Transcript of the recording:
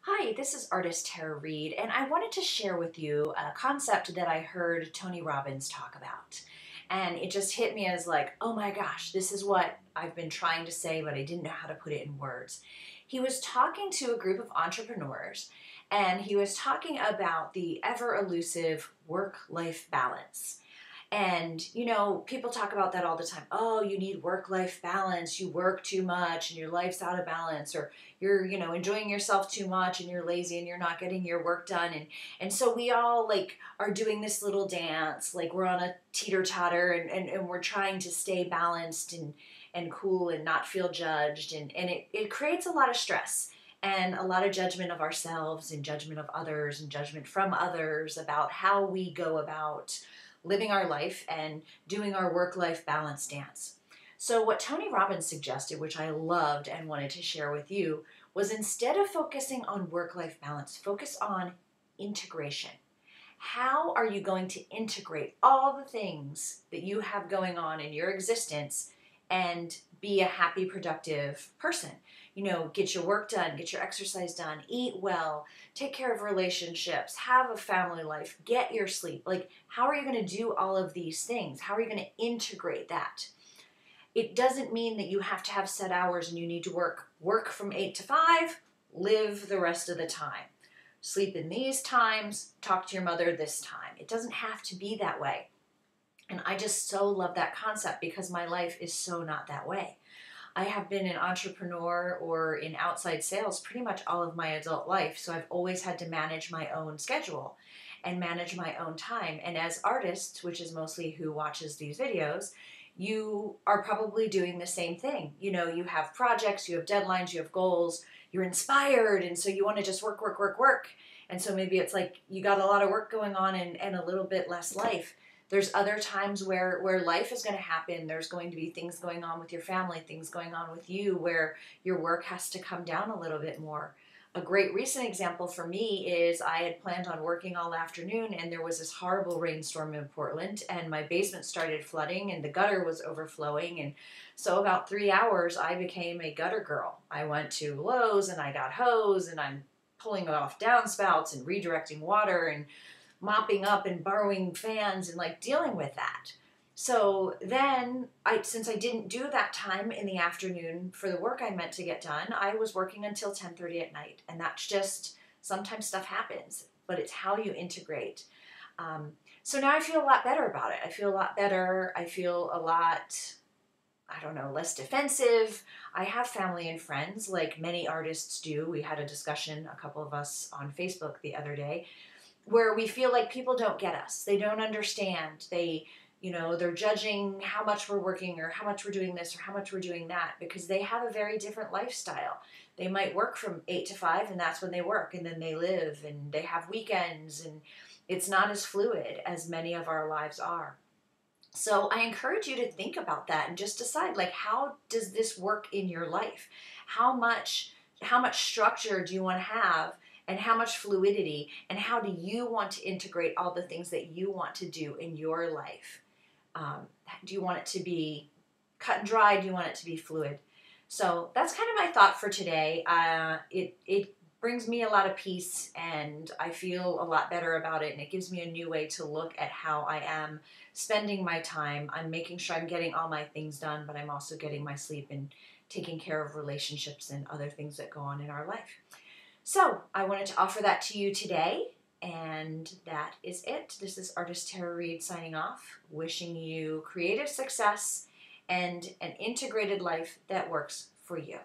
Hi, this is artist Tara Reid, and I wanted to share with you a concept that I heard Tony Robbins talk about. And it just hit me as like, oh my gosh, this is what I've been trying to say, but I didn't know how to put it in words. He was talking to a group of entrepreneurs, and he was talking about the ever elusive work-life balance. And, people talk about that all the time. Oh, you need work-life balance. You work too much and your life's out of balance, or you're, enjoying yourself too much and you're lazy and you're not getting your work done. And so we all like are doing this little dance, like we're on a teeter-totter and we're trying to stay balanced and cool and not feel judged. And it creates a lot of stress and a lot of judgment of ourselves and judgment of others and judgment from others about how we go about living our life and doing our work-life balance dance. So what Tony Robbins suggested, which I loved and wanted to share with you, was instead of focusing on work-life balance, focus on integration. How are you going to integrate all the things that you have going on in your existence and be a happy, productive person? Get your work done, get your exercise done, eat well, take care of relationships, have a family life, get your sleep. Like, how are you going to do all of these things? How are you going to integrate that? It doesn't mean that you have to have set hours and you need to work from 8 to 5, live the rest of the time. Sleep in these times, talk to your mother this time. It doesn't have to be that way. And I just so love that concept because my life is so not that way. I have been an entrepreneur or in outside sales pretty much all of my adult life, so I've always had to manage my own schedule and manage my own time. And as artists, which is mostly who watches these videos, you are probably doing the same thing. You have projects, you have deadlines, you have goals, you're inspired, and so you want to just work, work, work, work. And so maybe it's like you got a lot of work going on and a little bit less life. There's other times where life is going to happen. There's going to be things going on with your family, things going on with you where your work has to come down a little bit more. A great recent example for me is I had planned on working all afternoon and there was this horrible rainstorm in Portland and my basement started flooding and the gutter was overflowing. And so about 3 hours I became a gutter girl. I went to Lowe's and I got hose and I'm pulling off downspouts and redirecting water and mopping up and borrowing fans and like dealing with that. So then since I didn't do that time in the afternoon for the work I meant to get done, I was working until 10:30 at night. And that's just, sometimes stuff happens, but it's how you integrate. So now I feel a lot better about it. I feel a lot better. I feel a lot, less defensive. I have family and friends like many artists do. We had a discussion, a couple of us on Facebook the other day, where we feel like people don't get us. They don't understand. They're judging how much we're working or how much we're doing this or how much we're doing that because they have a very different lifestyle. They might work from 8 to 5 and that's when they work and then they live and they have weekends and it's not as fluid as many of our lives are. So I encourage you to think about that and just decide, like, how does this work in your life? How much structure do you want to have? And how much fluidity, and how do you want to integrate all the things that you want to do in your life? Do you want it to be cut and dry? Do you want it to be fluid? So that's kind of my thought for today. It brings me a lot of peace, and I feel a lot better about it, and it gives me a new way to look at how I am spending my time. I'm making sure I'm getting all my things done, but I'm also getting my sleep and taking care of relationships and other things that go on in our life. So I wanted to offer that to you today, and that is it. This is artist Tara Reid signing off, wishing you creative success and an integrated life that works for you.